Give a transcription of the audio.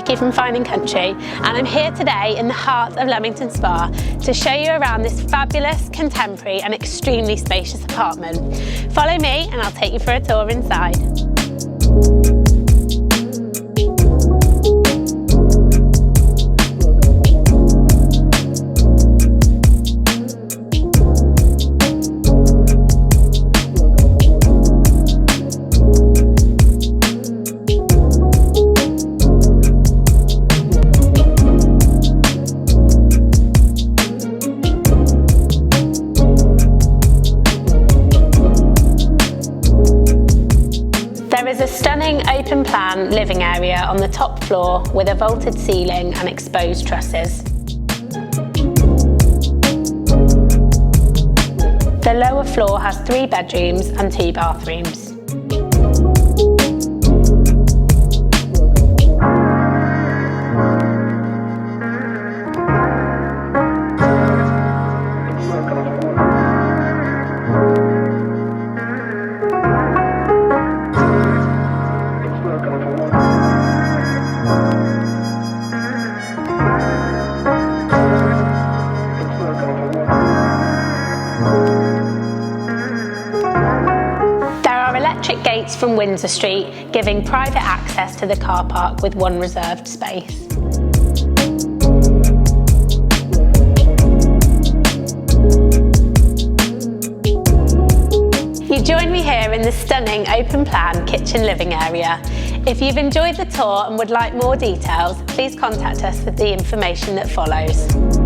Vicky from Fine & Country, and I'm here today in the heart of Leamington Spa to show you around this fabulous, contemporary and extremely spacious apartment. Follow me and I'll take you for a tour inside. There is a stunning open-plan living area on the top floor with a vaulted ceiling and exposed trusses. The lower floor has 3 bedrooms and 2 bathrooms. Electric gates from Windsor Street, giving private access to the car park with 1 reserved space. You join me here in the stunning open-plan kitchen living area. If you've enjoyed the tour and would like more details, please contact us with the information that follows.